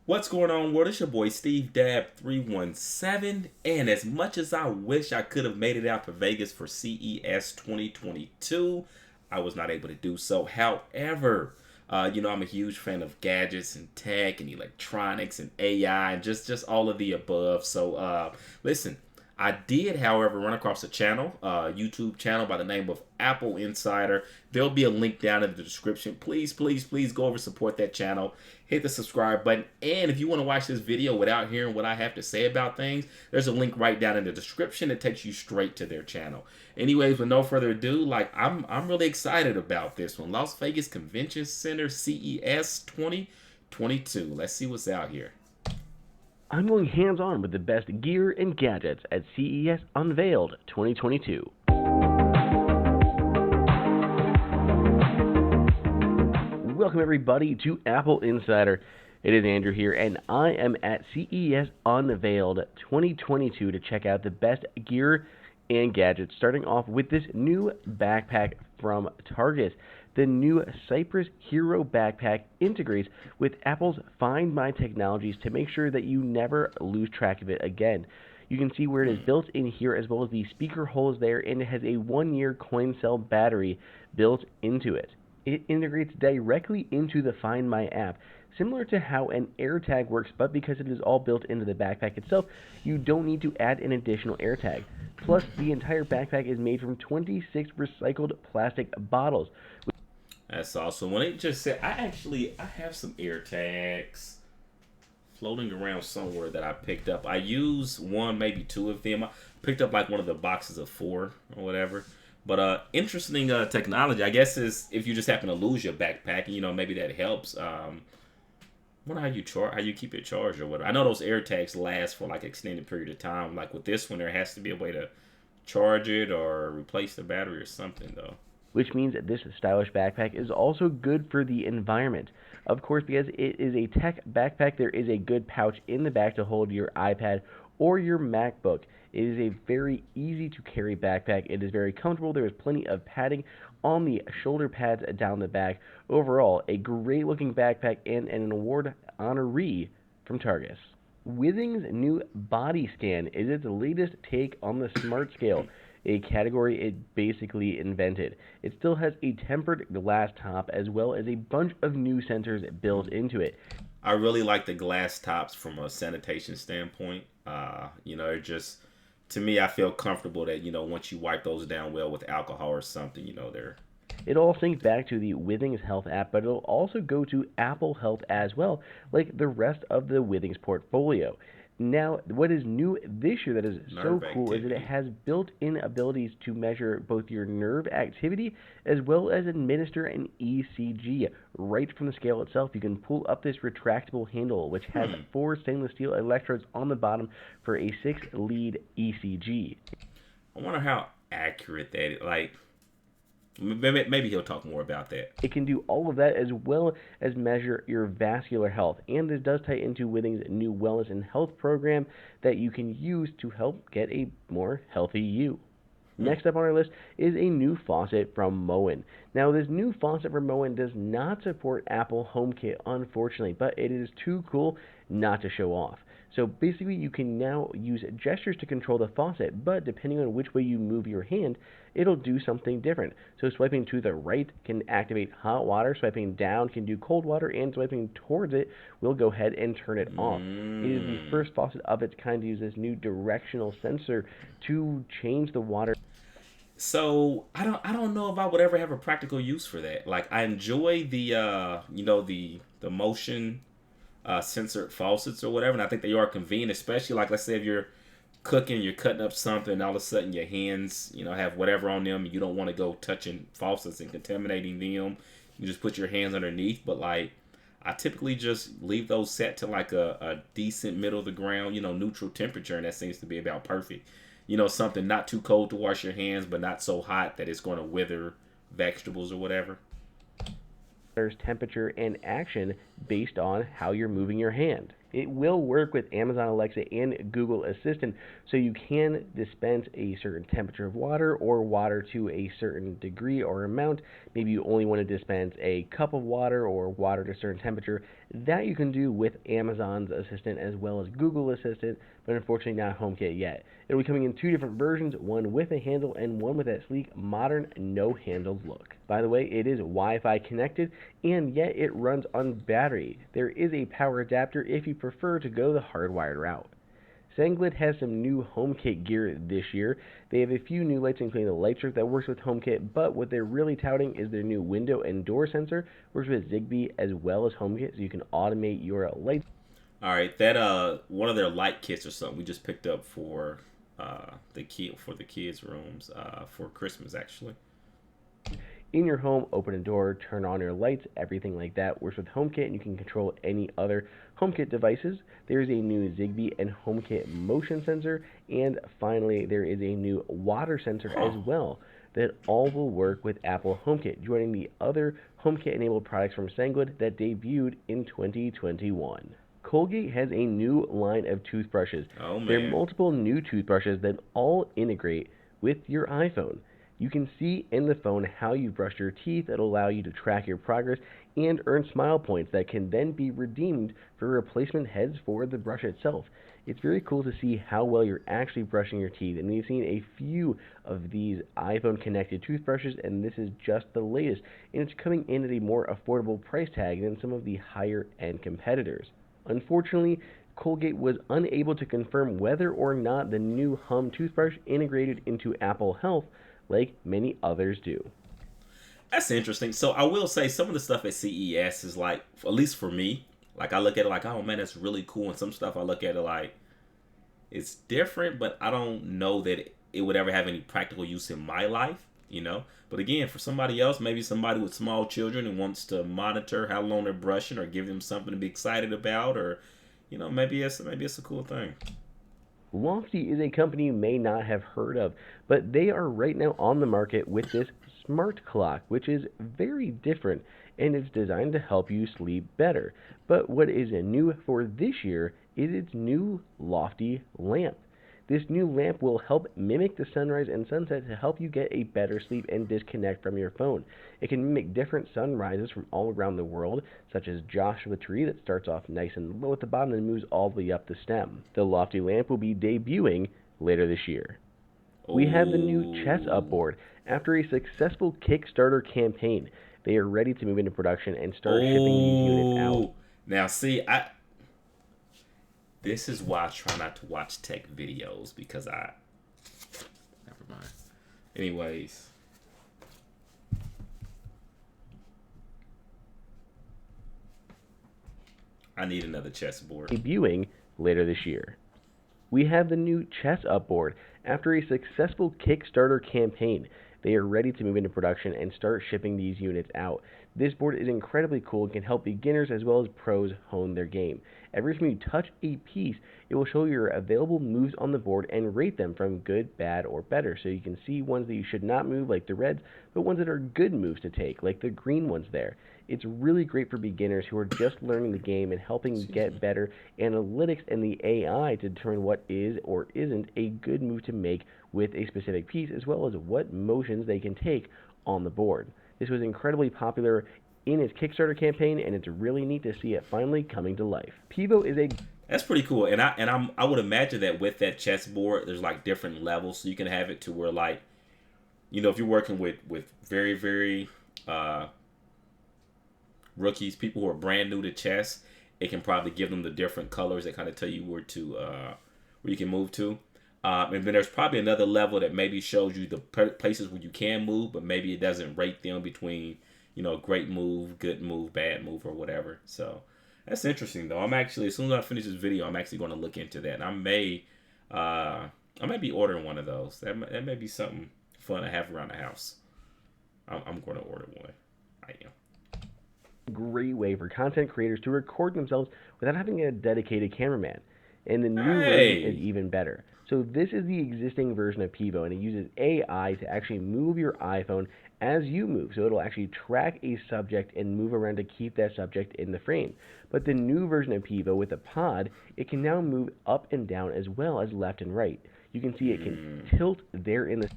What's going on, world? It's your boy Steve Dab 317, and as much as I wish I could have made it out to Vegas for CES 2022, I was not able to do so. However, I'm a huge fan of gadgets and tech and electronics and AI and just all of the above. So, listen, I did, however, run across a channel, YouTube channel by the name of AppleInsider. There'll be a link down in the description. Please, please, please go over support that channel. Hit the subscribe button. And if you want to watch this video without hearing what I have to say about things, there's a link right down in the description that takes you straight to their channel. Anyways, with no further ado, I'm really excited about this one. Las Vegas Convention Center CES 2022. Let's see what's out here. I'm going hands-on with the best gear and gadgets at CES Unveiled 2022. Welcome everybody to AppleInsider. It is Andrew here, and I am at CES Unveiled 2022 to check out the best gear and gadgets, starting off with this new backpack from Targus. The new Cypress Hero backpack integrates with Apple's Find My technologies to make sure that you never lose track of it again. You can see where it is built in here, as well as the speaker holes there, and it has a 1-year coin cell battery built into it. It integrates directly into the Find My app, similar to how an AirTag works, but because it is all built into the backpack itself, you don't need to add an additional AirTag. Plus, the entire backpack is made from 26 recycled plastic bottles. That's awesome. When it just said, I have some AirTags floating around somewhere that I picked up. I use one, maybe two of them. I picked up like one of the boxes of 4 or whatever. But interesting technology. I guess is if you just happen to lose your backpack, maybe that helps. Wonder how you keep it charged or whatever. I know those AirTags last for like extended period of time. Like with this one, there has to be a way to charge it or replace the battery or something though. Which means that this stylish backpack is also good for the environment. Of course, because it is a tech backpack, there is a good pouch in the back to hold your iPad or your MacBook. It is a very easy to carry backpack. It is very comfortable. There is plenty of padding on the shoulder pads down the back. Overall, a great looking backpack and an award honoree from Targus. Withings' new body scan is its latest take on the smart scale, a category it basically invented. It still has a tempered glass top as well as a bunch of new sensors built into it. I really like the glass tops from a sanitation standpoint. It just to me, I feel comfortable that once you wipe those down well with alcohol or something, they're It all syncs back to the Withings Health app, but it'll also go to Apple Health as well, like the rest of the Withings portfolio. Now, what is new this year that is so nerve cool is that it activity. has built-in abilities to measure both your nerve activity as well as administer an ECG right from the scale itself. You can pull up this retractable handle, which has 4 stainless steel electrodes on the bottom for a 6-lead ECG. I wonder how accurate that is. Like maybe he'll talk more about that. It can do all of that as well as measure your vascular health. And this does tie into Withings' new wellness and health program that you can use to help get a more healthy you. Next up on our list is a new faucet from Moen. Now, this new faucet from Moen does not support Apple HomeKit, unfortunately, but it is too cool not to show off. So basically, you can now use gestures to control the faucet, but depending on which way you move your hand, it'll do something different. So swiping to the right can activate hot water, swiping down can do cold water, and swiping towards it will go ahead and turn it off. It is the first faucet of its kind to use this new directional sensor to change the water. So I don't know if I would ever have a practical use for that. Like I enjoy the motion censored faucets or whatever, and I think they are convenient, especially like let's say if you're cooking, you're cutting up something, and all of a sudden your hands have whatever on them, and you don't want to go touching faucets and contaminating them. You just put your hands underneath, but like I typically just leave those set to like a decent middle of the ground, neutral temperature, and that seems to be about perfect. Something not too cold to wash your hands, but not so hot that it's going to wither vegetables or whatever. There's temperature and action based on how you're moving your hand. It will work with Amazon Alexa and Google Assistant, so you can dispense a certain temperature of water or water to a certain degree or amount. Maybe you only want to dispense a cup of water or water to a certain temperature. That you can do with Amazon's Assistant as well as Google Assistant, but unfortunately not HomeKit yet. It'll be coming in two different versions, one with a handle and one with that sleek, modern, no-handle look. By the way, it is Wi-Fi connected, and yet it runs on battery. There is a power adapter if you prefer to go the hardwired route. Sanglit has some new HomeKit gear this year. They have a few new lights, including the light strip that works with HomeKit, but what they're really touting is their new window and door sensor. Works with Zigbee as well as HomeKit, so you can automate your lights. All right, that one of their light kits or something we just picked up for the kids' rooms for Christmas actually. In your home, open a door, turn on your lights, everything like that works with HomeKit, and you can control any other HomeKit devices. There is a new Zigbee and HomeKit motion sensor, and finally, there is a new water sensor as well that all will work with Apple HomeKit, joining the other HomeKit-enabled products from Sanglit that debuted in 2021. Colgate has a new line of toothbrushes. Oh There are man. multiple new toothbrushes that all integrate with your iPhone. You can see in the phone how you brushed your teeth. It'll allow you to track your progress and earn smile points that can then be redeemed for replacement heads for the brush itself. It's very cool to see how well you're actually brushing your teeth, and we've seen a few of these iPhone connected toothbrushes, and this is just the latest, and it's coming in at a more affordable price tag than some of the higher end competitors. Unfortunately, Colgate was unable to confirm whether or not the new Hum toothbrush integrated into Apple Health like many others do. That's interesting. So I will say some of the stuff at CES is like, at least for me, like I look at it like, oh man, that's really cool. And some stuff I look at it like, it's different, but I don't know that it would ever have any practical use in my life, you know. But again, for somebody else, maybe somebody with small children who wants to monitor how long they're brushing, or give them something to be excited about, or maybe it's a cool thing. Lofty is a company you may not have heard of, but they are right now on the market with this smart clock, which is very different and it's designed to help you sleep better. But what is new for this year is its new Lofty lamp. This new lamp will help mimic the sunrise and sunset to help you get a better sleep and disconnect from your phone. It can mimic different sunrises from all around the world, such as Joshua Tree that starts off nice and low at the bottom and moves all the way up the stem. The Lofty lamp will be debuting later this year. We have the new chess Oh, upboard. After a successful Kickstarter campaign, they are ready to move into production and start shipping these units out. oh. Now see, I this is why I try not to watch tech videos because I never mind. Anyways, I need another chessboard. Debuting later this year. We have the new chess upboard. After a successful Kickstarter campaign, they are ready to move into production and start shipping these units out. This board is incredibly cool and can help beginners as well as pros hone their game. Every time you touch a piece, it will show your available moves on the board and rate them from good, bad, or better. So you can see ones that you should not move, like the reds, but ones that are good moves to take, like the green ones there. It's really great for beginners who are just learning the game and helping Excuse get me. better analytics and the AI to determine what is or isn't a good move to make with a specific piece, as well as what motions they can take on the board. This was incredibly popular in its Kickstarter campaign, and it's really neat to see it finally coming to life. Pevo is a That's pretty cool. I would imagine that with that chessboard, there's like different levels, so you can have it to where like if you're working with very uh rookies, people who are brand new to chess, it can probably give them the different colors that kind of tell you where you can move to. And then there's probably another level that maybe shows you the places where you can move, but maybe it doesn't rate them between great move, good move, bad move, or whatever. So that's interesting though. I'm actually, as soon as I finish this video, I'm actually going to look into that. And I may be ordering one of those. That may be something fun to have around the house. I'm going to order one. I am. great way for content creators to record themselves without having a dedicated cameraman. And the new version is Hey. even better. So this is the existing version of Pivo, and it uses AI to actually move your iPhone as you move. So it'll actually track a subject and move around to keep that subject in the frame. But the new version of Pivo with the pod, it can now move up and down as well as left and right. You can see it can tilt there in the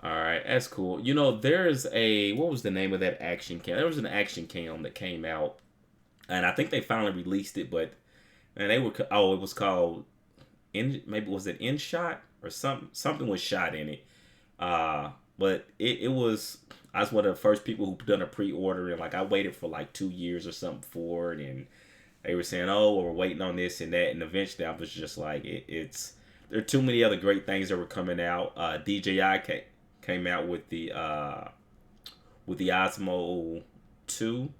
All right, that's cool. There's what was the name of that action cam? There was an action cam that came out and I think they finally released it, but and they were it was called maybe was it In Shot or something was shot in it. But it was I was one of the first people who done a pre-order, and like I waited for like 2 years or something for it, and they were saying, oh, well, we're waiting on this and that, and eventually I was just like, it's there are too many other great things that were coming out. DJI came out with the Osmo 2,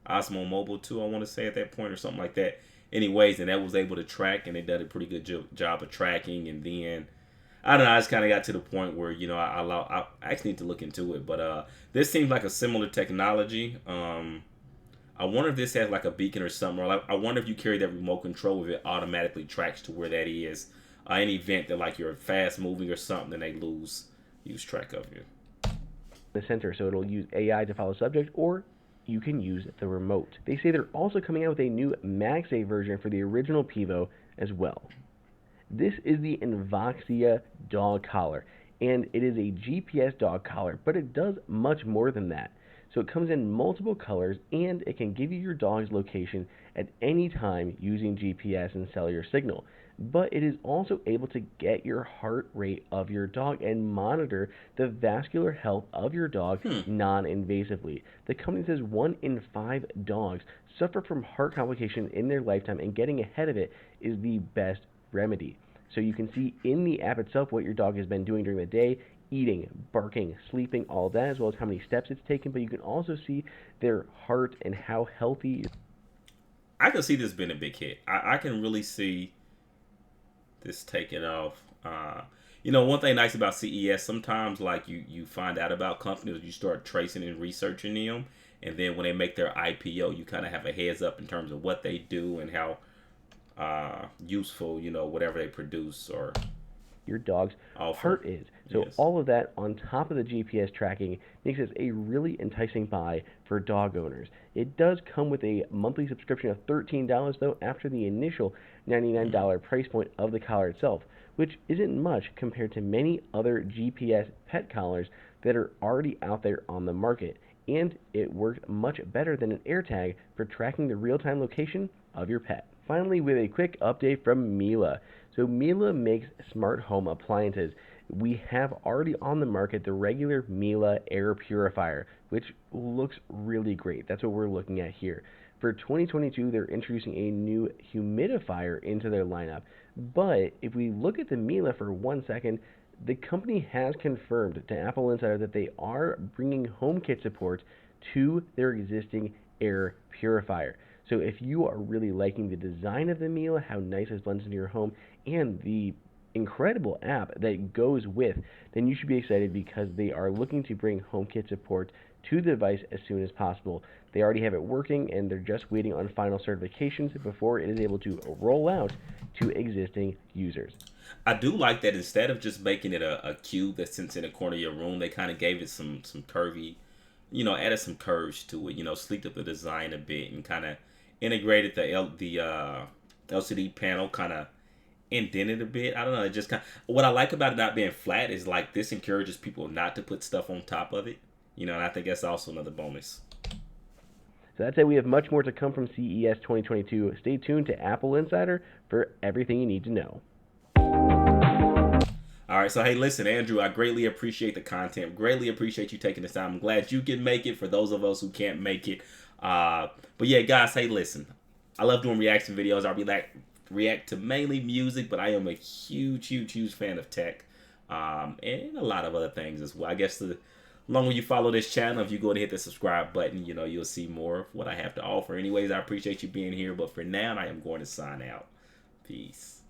Osmo Mobile 2, I want to say at that point or something like that. Anyways, and that was able to track, and they did a pretty good job of tracking. And then I don't know, I just kind of got to the point where I actually need to look into it, but this seems like a similar technology. I wonder if this has like a beacon or something, or like, I wonder if you carry that remote control, if it automatically tracks to where that is. An event that like you're fast moving or something, then they use track of you. The center, so it'll use AI to follow subject, or you can use the remote. They say they're also coming out with a new MagSafe version for the original Pevo as well. This is the invoxia dog collar, and it is a GPS dog collar, but it does much more than that. So it comes in multiple colors, and it can give you your dog's location at any time using GPS and cellular signal. But it is also able to get your heart rate of your dog and monitor the vascular health of your dog non-invasively. The company says 1 in 5 dogs suffer from heart complications in their lifetime, and getting ahead of it is the best remedy. So you can see in the app itself what your dog has been doing during the day, eating, barking, sleeping, all that, as well as how many steps it's taken. But you can also see their heart and how healthy. I can see this being a big hit. I can really see this taking off. One thing nice about CES, sometimes like you find out about companies, you start tracing and researching them, and then when they make their IPO, you kind of have a heads up in terms of what they do and how useful whatever they produce or Your dog's offer. heart is. So Yes. all of that on top of the GPS tracking makes this a really enticing buy for dog owners. It does come with a monthly subscription of $13 though after the initial $99 price point of the collar itself, which isn't much compared to many other GPS pet collars that are already out there on the market. And it works much better than an AirTag for tracking the real-time location of your pet. Finally, with a quick update from Miele. So Miele makes smart home appliances. We have already on the market the regular Miele air purifier, which looks really great. That's what we're looking at here. For 2022, they're introducing a new humidifier into their lineup. But if we look at the Miele for 1 second, the company has confirmed to AppleInsider that they are bringing HomeKit support to their existing air purifier. So if you are really liking the design of the Miele, how nice it blends into your home, and the incredible app that goes with, then you should be excited because they are looking to bring HomeKit support to the device as soon as possible. They already have it working, and they're just waiting on final certifications before it is able to roll out to existing users. I do like that instead of just making it a cube that sits in a corner of your room, they kind of gave it some curvy, added some curves to it, sleeked up the design a bit and kind of integrated the LCD panel, kind of indented a bit. I don't know. It just kind of, what I like about it not being flat is like this encourages people not to put stuff on top of it, and I think that's also another bonus. So that's it. We have much more to come from CES 2022. Stay tuned to Apple Insider for everything you need to know. All right, so hey, listen, Andrew, I greatly appreciate the content. Greatly appreciate you taking this time. I'm glad you can make it for those of us who can't make it. But yeah, guys, hey, listen, I love doing reaction videos. I react to mainly music, but I am a huge fan of tech and a lot of other things as well. I guess the longer you follow this channel, if you go and hit the subscribe button, you'll see more of what I have to offer. Anyways, I appreciate you being here, but for now, I am going to sign out. Peace.